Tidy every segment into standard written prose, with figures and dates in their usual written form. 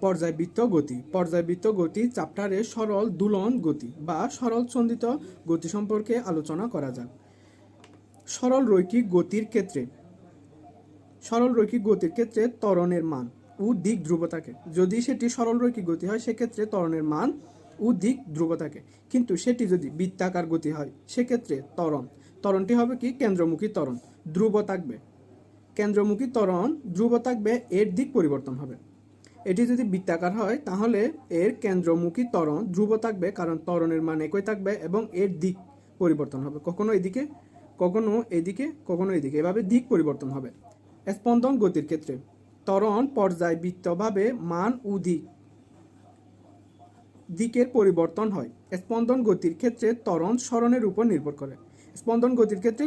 পর্যায়বৃত্ত গতি চ্যাপ্টারে সরল দুলন গতি বা সরল চন্দিত গতি সম্পর্কে আলোচনা করা যাক। সরল রৈখিক গতির ক্ষেত্রে ত্বরণের মান ও দিক ধ্রুব থাকে। যদি সেটি সরল রৈখিক গতি হয় সেক্ষেত্রে ত্বরণের মান ও দিক ধ্রুব থাকে, কিন্তু সেটি যদি বৃত্তাকার গতি হয় সেক্ষেত্রে ত্বরণটি হবে কি কেন্দ্রমুখী ত্বরণ, ধ্রুব থাকবে। কেন্দ্রমুখী ত্বরণ ধ্রুব থাকবে, এর দিক পরিবর্তন হবে। এটি যদি বৃত্তাকার হয় তাহলে এর কেন্দ্রমুখী ত্বরণ ধ্রুব থাকবে, কারণ ত্বরণের মান একই থাকবে এবং এর দিক পরিবর্তন হবে, কখনো এদিকে কখনো এদিকে কখনো এদিকে, এভাবে দিক পরিবর্তন হবে। স্পন্দন গতির ক্ষেত্রে ত্বরণ পর্যায়বৃত্তভাবে মান ও দিকের পরিবর্তন হয়। স্পন্দন গতির ক্ষেত্রে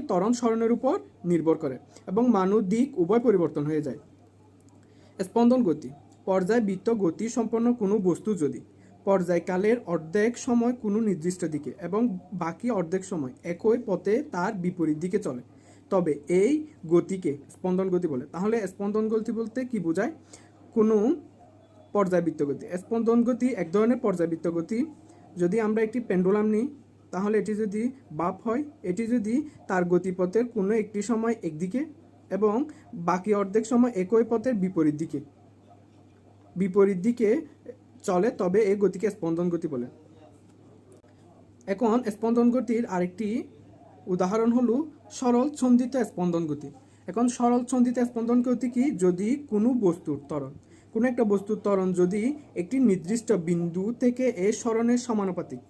ত্বরণ সরণের উপর নির্ভর করে এবং মান ও দিক উভয় পরিবর্তন হয়ে যায়। স্পন্দন গতি পর্যায়বৃত্ত গতি সম্পন্ন কোনো বস্তু যদি পর্যায়কালের অর্ধেক সময় কোনো নির্দিষ্ট দিকে এবং বাকি অর্ধেক সময় একই পথে তার বিপরীত দিকে চলে, তবে এই গতিকে স্পন্দন গতি বলে। তাহলে স্পন্দন গতি বলতে কি বোঝায়? কোনো পর্যায়বৃত্ত গতি। স্পন্দন গতি এক ধরনের পর্যায়বৃত্ত গতি। যদি আমরা একটি পেন্ডুলাম নিই তাহলে এটি যদি বাপ হয়, এটি যদি তার গতিপথের কোনো একটি সময় একদিকে এবং বাকি অর্ধেক সময় একই পথের বিপরীত দিকে চলে, তবে এই গতিকে স্পন্দন গতি বলে। এখন স্পন্দন গতির আরেকটি উদাহরণ হলো সরল ছন্দিত স্পন্দন গতি। এখন সরল ছন্দিত স্পন্দন গতি কি? যদি কোনো একটা বস্তুর ত্বরণ যদি একটি নির্দিষ্ট বিন্দু থেকে এর সরণের সমানুপাতিক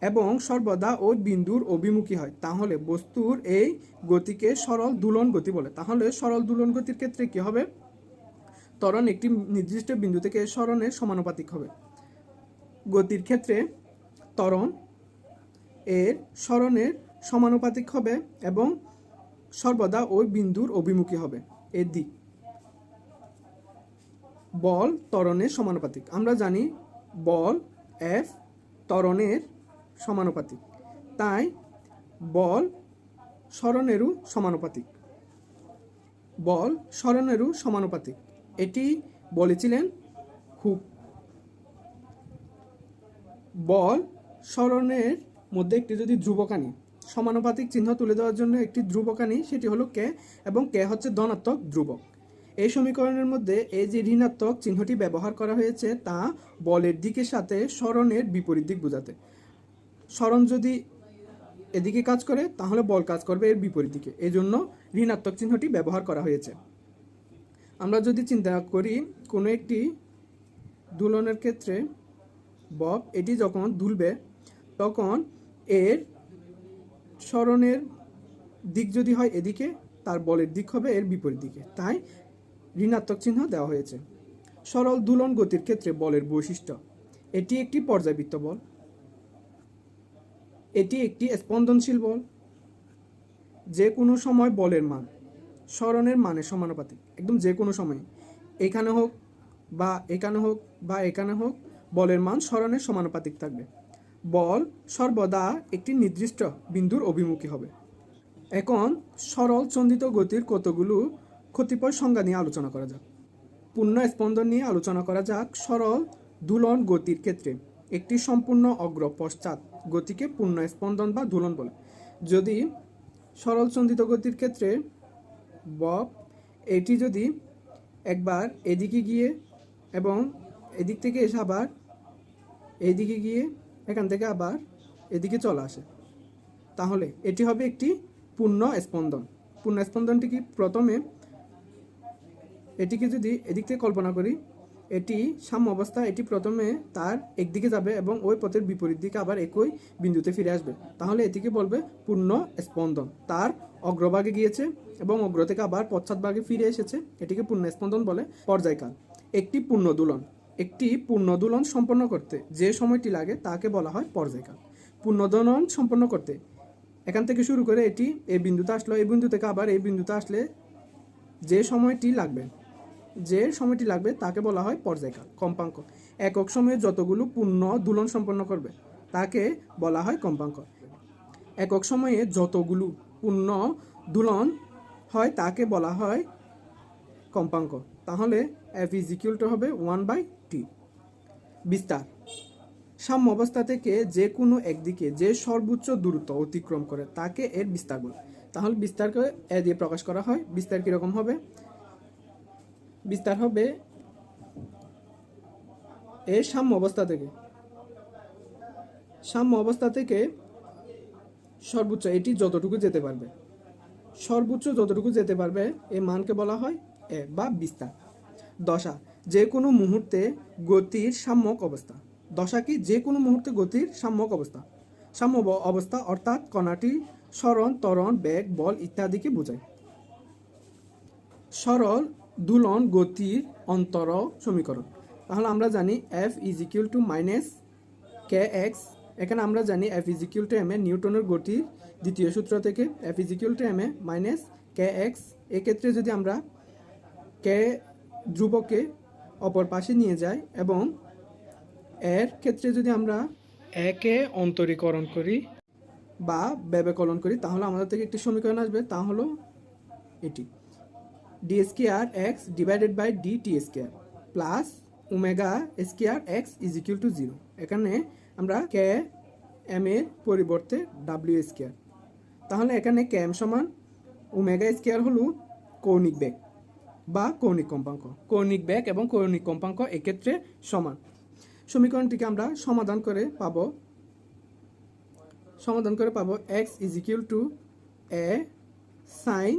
এবং সর্বদা ওই বিন্দুর অভিমুখী হয়, তাহলে বস্তুর এই গতিকে সরল দোলন গতি বলে। তাহলে সরল দোলন গতির ক্ষেত্রে কি হবে? ত্বরণ একটি নির্দিষ্ট বিন্দু থেকে সরণের সমানুপাতিক হবে। গতির ক্ষেত্রে ত্বরণ এর সরণের সমানুপাতিক হবে এবং সর্বদা ওই বিন্দুর অভিমুখী হবে, এর দিক। বল ত্বরণের সমানুপাতিক। আমরা জানি বল F ত্বরণের সমানুপাতিক, তাই বল সরণেরও সমানুপাতিক। এটি বলেছিলেন হুক। বল সরণের মধ্যে একটি যদি ধ্রুবকানি সমানুপাতিক চিহ্ন তুলে দেওয়ার জন্য একটি ধ্রুবকানি, সেটি হলো কে, এবং কে হচ্ছে ধনাত্মক ধ্রুবক। এই সমীকরণের মধ্যে এই যে ঋণাত্মক চিহ্নটি ব্যবহার করা হয়েছে তা বলের দিকের সাথে সরণের বিপরীত দিক বোঝাতে। সরণ যদি এদিকে কাজ করে তাহলে বল কাজ করবে এর বিপরীত দিকে, এই জন্য ঋণাত্মক চিহ্নটি ব্যবহার করা হয়েছে। আমরা যদি চিন্তা করি কোনো একটি দোলনের ক্ষেত্রে বব এটি যখন দুলবে তখন এর সরণের দিক যদি হয় এদিকে, তার বলের দিক হবে এর বিপরীত দিকে, তাই ঋণাত্মক চিহ্ন দেওয়া হয়েছে। সরল দোলন গতির ক্ষেত্রে বলের বৈশিষ্ট্য: এটি একটি পর্যায়বৃত্ত বল, এটি একটি স্পন্দনশীল বল, যে কোনো সময় বলের মান সরণের মানের সমানুপাতিক, একদম যে কোনো সময়, এখানে হোক বা এখানে হোক বা এখানে হোক, বলের মান সরণের সমানুপাতিক থাকবে। বল সর্বদা একটি নির্দিষ্ট বিন্দুর অভিমুখী হবে। এখন সরল চন্দিত গতির কতগুলো কতিপয় সংজ্ঞা নিয়ে আলোচনা করা যাক। পূর্ণ স্পন্দন নিয়ে আলোচনা করা যাক। সরল দোলন গতির ক্ষেত্রে একটি সম্পূর্ণ অগ্র পশ্চাৎ গতিকে পূর্ণ স্পন্দন বা দোলন বলে। যদি সরল চন্দিত গতির ক্ষেত্রে বব এটি যদি একবার এদিকে গিয়ে এবং এদিক থেকে এসে আবার এইদিকে গিয়ে এখান থেকে আবার এদিকে চলে আসে, তাহলে এটি হবে একটি পূর্ণ স্পন্দন। পূর্ণ স্পন্দনটি কি? প্রথমে এটিকে যদি এদিক থেকে কল্পনা করি, এটি সাম্য অবস্থা, এটি প্রথমে তার একদিকে যাবে এবং ওই পথের বিপরীত দিকে আবার একই বিন্দুতে ফিরে আসবে, তাহলে এটিকে বলবে পূর্ণ স্পন্দন। তার অগ্রভাগে গিয়েছে এবং অগ্র থেকে আবার পশ্চাৎভাগে ফিরে এসেছে, এটিকে পূর্ণ স্পন্দন বলে। পর্যায়কাল একটি পূর্ণ দোলন সম্পন্ন করতে যে সময়টি লাগে তাকে বলা হয় পর্যায়কাল। পূর্ণ দোলন সম্পন্ন করতে এখান থেকে শুরু করে এটি এই বিন্দুতে আসলো, এই বিন্দু থেকে আবার এই বিন্দুতে আসলে যে সময়টি লাগবে তাকে বলা হয় পর্যায়কাল। কম্পাঙ্ক একক সময়ে যতগুলো পূর্ণ দোলন সম্পন্ন করবে তাকে বলা হয় কম্পাঙ্ক। একক সময়ে যতগুলো পূর্ণ দোলন হয় তাকে বলা হয় কম্পাঙ্ক, তাহলে এফ ইজ ইকুয়াল টু হবে 1/t। বিস্তার, সাম্য অবস্থা থেকে যে কোনো একদিকে যে সর্বোচ্চ দূরত্ব অতিক্রম করে তাকে এর বিস্তার বলে। তাহলে বিস্তারকে এ দিয়ে প্রকাশ করা হয়। বিস্তার কীরকম হবে? বিস্তার হবে এর সাম্য অবস্থা থেকে সর্বোচ্চ, এটি যতটুকু যেতে পারবে, সর্বোচ্চ যতটুকু যেতে পারবে এই মানকে বলা হয় এ বা বিস্তার। দশা, যে কোনো মুহূর্তে গতির সাম্যক অবস্থা। দশা কি? যে কোনো মুহূর্তে গতির সাম্যক অবস্থা। সাম্য অবস্থা অর্থাৎ কণাটি সরণ, ত্বরণ, বেগ, বল ইত্যাদিকে বোঝায়। সরল দোলন গতির অন্তর সমীকরণ। তাহলে আমরা জানি F is equal to minus K X. এখানে আমরা জানি F is equal to M A, নিউটনের গতির দ্বিতীয় সূত্র থেকে F is equal to M A minus K X. এক্ষেত্রে যদি আমরা কে ধ্রুবকে অপর পাশে নিয়ে যাই এবং এর ক্ষেত্রে যদি আমরা একে অন্তরীকরণ করি বা ব্যবকলন করি, তাহলে আমাদের থেকে একটি সমীকরণ আসবে, তা হলো এটি d square x divided by d t square plus omega square x is equal to 0। এখানে আমরা কে এম এর পরিবর্তে ডাব্লিউ স্কোয়ার, তাহলে এখানে কে এম সমান ওমেগা স্কোয়ার হলো কৌণিক বেগ বা কৌণিক কম্পাঙ্ক। কৌণিক বেগ এবং কৌণিক কম্পাঙ্ক এক্ষেত্রে সমান। সমীকরণটিকে আমরা সমাধান করে পাবো x is equal to A sine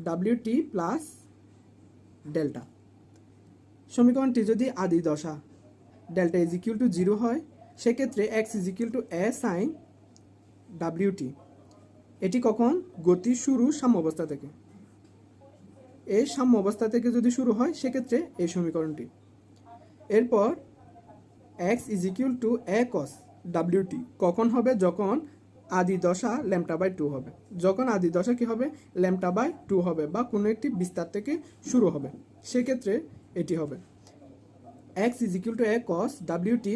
W T plus delta. সমীকরণটি যদি আদি দশা ডেল্টা ইজ ইকুয়াল টু 0 হয়, সেক্ষেত্রে x is equal to A sine W t. এটি কখন? গতির শুরু সাম্য অবস্থা থেকে। এই সাম্য অবস্থা থেকে যদি শুরু হয় সেক্ষেত্রে এই সমীকরণটি। এরপর x is equal to A cos W টি কখন হবে? যখন আদি দশা ল্যাম্বডা বাই 2 হবে। যখন আদি দশা কি হবে? ল্যাম্বডা বাই 2 হবে বা কোনো একটি বিস্তার থেকে শুরু হবে, সেক্ষেত্রে এটি হবে x is equal to A cos W টি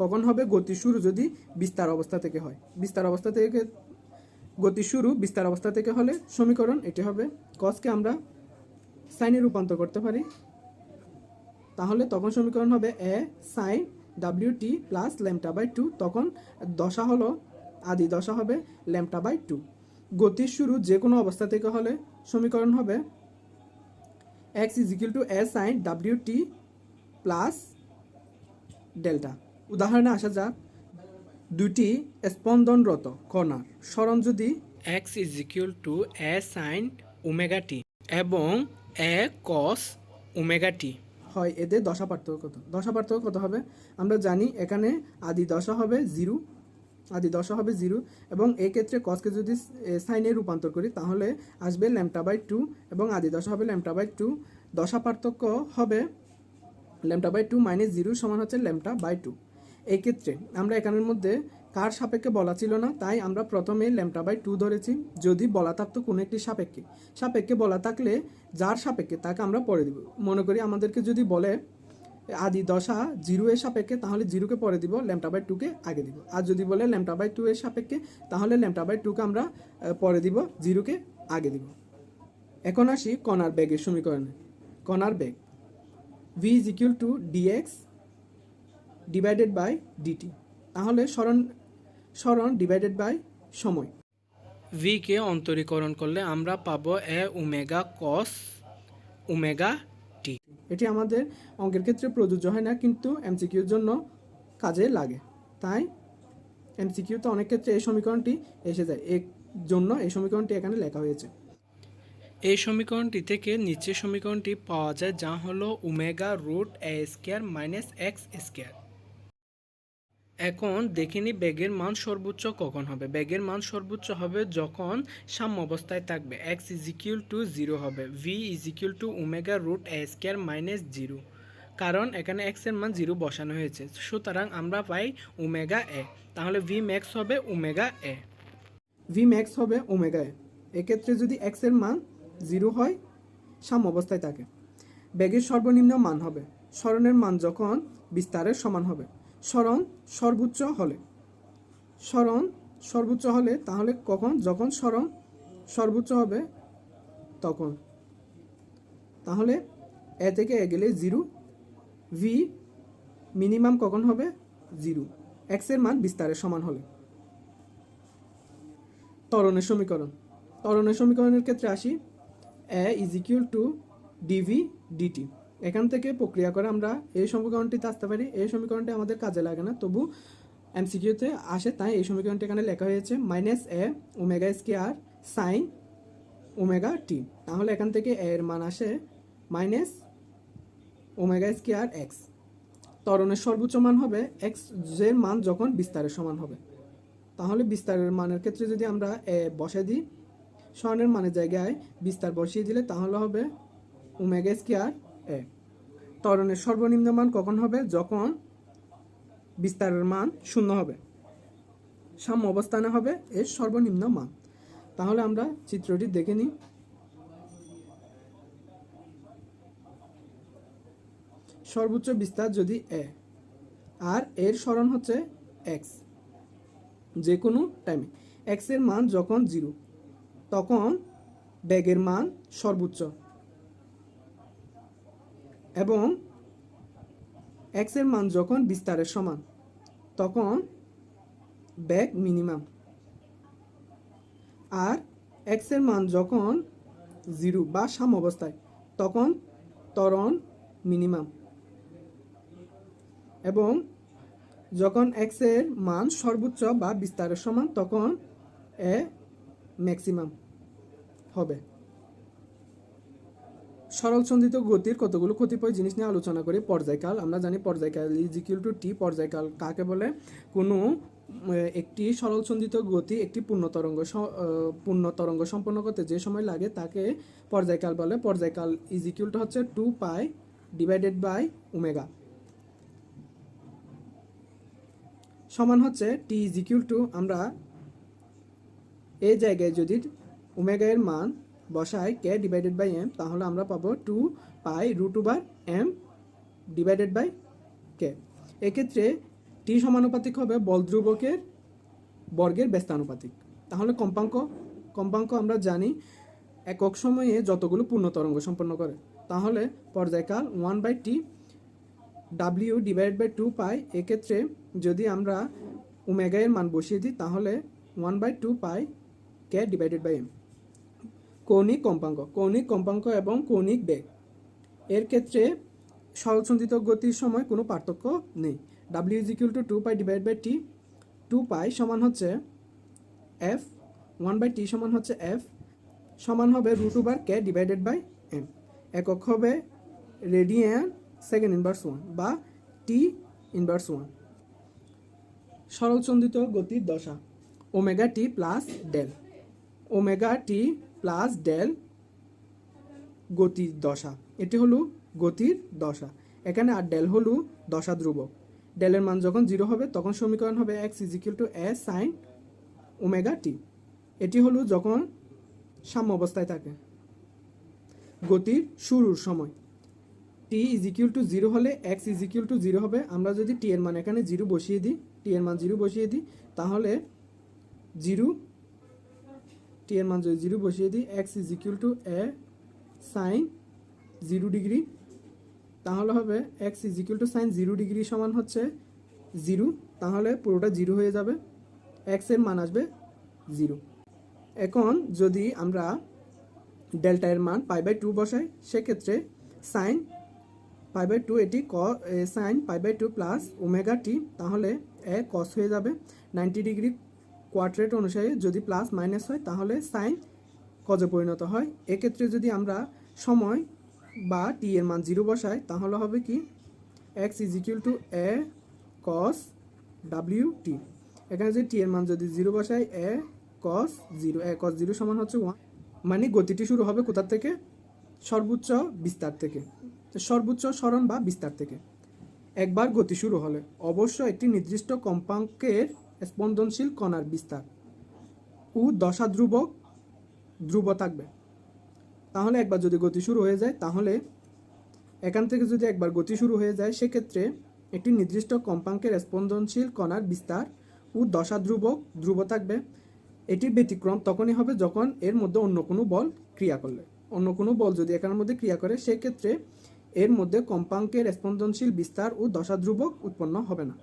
কখন হবে? গতি শুরু যদি বিস্তার অবস্থা থেকে হয়। বিস্তার অবস্থা থেকে গতি শুরু বিস্তার অবস্থা থেকে হলে সমীকরণ এটি হবে। কসকে আমরা সাইনে রূপান্তর করতে পারি, তাহলে তখন সমীকরণ হবে A sine W T plus lambda by 2। তখন দশা হলো আদি দশা হবে ল্যাম্বডা বাই 2। গতির শুরু যে কোনো অবস্থা থেকে হলে সমীকরণ হবে x is equal to A sine W T plus delta. উদাহরণে আসা যাক, দুটি স্পন্দনরত কণার সরণ যদি X is equal to A sine omega T এবং এ কস ওমেগা টি হয়, এদের দশা পার্থক্য কত? দশা পার্থক্য কত হবে? আমরা জানি এখানে আদি দশা হবে 0, এবং এক্ষেত্রে কসকে যদি সাইনে রূপান্তর করি তাহলে আসবে ল্যাম্বডা বাই 2 এবং আদি দশা হবে ল্যাম্বডা বাই 2। দশা পার্থক্য হবে ল্যাম্বডা বাই 2 মাইনাস 0 সমান হচ্ছে ল্যাম্বডা বাই 2। এই ক্ষেত্রে আমরা এখানের মধ্যে কার সাপেক্ষে বলা ছিল না, তাই আমরা প্রথমে ল্যাম্বডা বাই 2 ধরেছি। যদি বলা থাকতো কোনো একটি সাপেক্ষে বলা থাকলে যার সাপেক্ষে তাকে আমরা পরে দিব। মনে করি আমাদেরকে যদি বলে আদি দশা 0 এর সাপেক্ষে, তাহলে 0-কে পরে দিব, ল্যাম্বডা বাই 2-কে আগে দিব। আর যদি বলে ল্যাম্বডা বাই 2 এর সাপেক্ষে, তাহলে ল্যাম্বডা বাই 2-কে আমরা পরে দিব, 0-কে আগে দিব। এখন আসি কণার বেগের সমীকরণে। কণার বেগ v is equal to dx divided by dt। তাহলে সরণ ডিভাইডেড বাই সময়। v কে অন্তরীকরণ করলে আমরা পাবো এ ওমেগা কস ওমেগা টি। এটি আমাদের অঙ্কের ক্ষেত্রে প্রযোজ্য হয় না, কিন্তু এমসিকিউর জন্য কাজে লাগে। তাই এমসিকিউতে অনেক ক্ষেত্রে এই সমীকরণটি এসে যায়, এর জন্য এই সমীকরণটি এখানে লেখা হয়েছে। এই সমীকরণটি থেকে নিচের সমীকরণটি পাওয়া যায়, যা হলো omega root a square minus x square. এখন দেখিনি বেগের মান সর্বোচ্চ কখন হবে। বেগের মান সর্বোচ্চ হবে যখন সাম্য অবস্থায় থাকবে, এক্স ইজ ইকুয়াল টু 0 হবে, v is equal to omega root a square minus 0, কারণ এখানে এক্স এর মান 0 বসানো হয়েছে। সুতরাং আমরা পাই ওমেগা এ। তাহলে ভি ম্যাক্স হবে ওমেগা এ। এক্ষেত্রে যদি এক্স এর মান 0 হয়, সাম্য অবস্থায় থাকে, বেগের সর্বনিম্ন মান হবে সরণের মান যখন বিস্তারের সমান হবে। সরণ সর্বোচ্চ হলে তাহলে কখন? যখন সরণ সর্বোচ্চ হবে তখন। তাহলে এ থেকে এ গেলে 0, ভি মিনিমাম কখন হবে 0, এক্স এর মান বিস্তারের সমান হলে। ত্বরণের সমীকরণ। ত্বরণের সমীকরণের ক্ষেত্রে আসি, A is equal to DV DT. এখান থেকে প্রক্রিয়া করে আমরা এই সমীকরণটিতে আসতে পারি। এই সমীকরণটি আমাদের কাজে লাগে না, তবু এমসিকিউতে আসে, তাই এই সমীকরণটি এখানে লেখা হয়েছে মাইনাস এ ওমেগা স্কয়ার সাইন ওমেগা টি। তাহলে এখান থেকে এ এর মান আসে মাইনাস ওমেগা স্কয়ার এক্স। ত্বরণের সর্বোচ্চ মান হবে এক্স এর মান যখন বিস্তারের সমান হবে। তাহলে বিস্তারের মানের ক্ষেত্রে যদি আমরা এ বসাই দিই, সরণের মানের জায়গায় বিস্তার বসিয়ে দিলে তাহলে হবে ওমেগা স্কয়ার এ। ত্বরণের সর্বনিম্ন মান কখন হবে? যখন বিস্তারের মান 0 হবে, সাম্য অবস্থানে হবে এর সর্বনিম্ন মান। তাহলে আমরা চিত্রটি দেখে নিই। সর্বোচ্চ বিস্তার যদি এ, আর এর সরণ হচ্ছে এক্স, যে কোনো টাইমে এক্স এর মান যখন 0, তখন বেগের মান সর্বোচ্চ, এবং এক্স এর মান যখন বিস্তারের সমান তখন বেগ মিনিমাম। আর এক্স এর মান যখন 0 বা সাম্য অবস্থায় তখন ত্বরণ মিনিমাম, এবং যখন এক্স এর মান সর্বোচ্চ বা বিস্তারের সমান তখন এ ম্যাক্সিমাম হবে। সরল সন্ধিত গতির কতগুলো কতিপয় জিনিস নিয়ে আলোচনা করি। পর্যায়কাল। আমরা জানি পর্যায়কাল ইজ ইকুয়াল টু টি। পর্যায়কাল কাকে বলে? কোনো একটি সরল সন্ধিত গতি একটি পূর্ণ তরঙ্গ সম্পন্ন করতে যে সময় লাগে তাকে পর্যায়কাল বলে। পর্যায়কাল ইজ ইকুয়াল টু হচ্ছে 2 পাই ডিভাইডেড বাই ওমেগা, সমান হচ্ছে টি ইজ ইকুয়াল টু, আমরা এই জায়গায় যদি ওমেগা এর মান বসাই কে ডিভাইডেড বাই এম, তাহলে আমরা পাবো 2 pi root over M divided by K. এক্ষেত্রে টি সমানুপাতিক হবে বল ধ্রুবকের বর্গের ব্যস্তানুপাতিক। তাহলে কম্পাঙ্ক আমরা জানি একক সময়ে যতগুলো পূর্ণ তরঙ্গ সম্পন্ন করে। তাহলে পর্যায়কাল 1/t ডাব্লিউ ডিভাইড বাই 2 পাই। এক্ষেত্রে যদি আমরা ওমেগা এর মান বসিয়ে দিই তাহলে 1/2 পাই কে ডিভাইডেড বাই এম। কৌণিক কম্পাঙ্ক এবং কৌণিক বেগ এর ক্ষেত্রে সরল সন্ধিত গতির সময় কোনো পার্থক্য নেই। W is equal to 2 pi divide by T. 2 pi সমান হচ্ছে এফ, 1/t সমান হচ্ছে এফ, সমান হবে root over K divided by M. একক হবে রেডিয়ান সেকেন্ড ইনভার্স 1 বা টি ইনভার্স 1। সরল সন্ধিত গতির দশা omega t plus del. Omega t plus del গতির দশা, এটি হলো গতির দশা। এখানে আর ডেল হলো দশা ধ্রুবক। ডেলের মান যখন 0 হবে তখন সমীকরণ হবে x is equal to A sine omega T. এটি হলো যখন সাম্য অবস্থায় থাকে। গতির শুরুর সময় টি ইজ ইকুয়াল টু 0 হলে এক্স ইজ ইকুয়াল টু 0 হবে। আমরা যদি টি এর মান এখানে 0 বসিয়ে দিই, টি এর মান 0 বসিয়ে দিই, তাহলে 0, টি এর মান যদি 0 বসিয়ে দিই, x is equal to A sine 0 degree, তাহলে হবে x is equal to sine 0 degree সমান হচ্ছে 0। তাহলে পুরোটা 0 হয়ে যাবে, এক্স এর মান আসবে 0। এখন যদি আমরা ডেল্টা এর মান π/2 বসাই, সেক্ষেত্রে সাইন π/2 এটি সাইন π/2 প্লাস ওমেগা টি, তাহলে এ কস হয়ে যাবে। 90 ডিগ্রি কোয়াড্রেট অনুসারে যদি প্লাস মাইনাস হয় তাহলে সাইন কজে পরিণত হয়। এক্ষেত্রে যদি আমরা সময় বা টি এর মান 0 বসাই তাহলে হবে কি x is equal to A cos W টি। এখানে যদি টি এর মান যদি 0 বসাই এ কস 0, এ কস 0 সমান হচ্ছে 1। মানে গতিটি শুরু হবে কোথা থেকে? সর্বোচ্চ বিস্তার থেকে, সর্বোচ্চ সরণ বা বিস্তার থেকে। একবার গতি শুরু হলে অবশ্য একটি নির্দিষ্ট কম্পাঙ্কের স্পন্দনশীল কণার বিস্তার ও দশা ধ্রুব থাকবে। তাহলে একবার যদি গতি শুরু হয়ে যায়, তাহলে এখান থেকে যদি একবার গতি শুরু হয়ে যায়, সেক্ষেত্রে একটি নির্দিষ্ট কম্পাঙ্কের স্পন্দনশীল কণার বিস্তার ও দশা ধ্রুব থাকবে। এটির ব্যতিক্রম তখনই হবে যখন এর মধ্যে অন্য কোনো বল ক্রিয়া করলে, অন্য কোনো বল যদি এখানের মধ্যে ক্রিয়া করে সেক্ষেত্রে এর মধ্যে কম্পাঙ্কের স্পন্দনশীল বিস্তার ও দশা ধ্রুবক উৎপন্ন হবে না।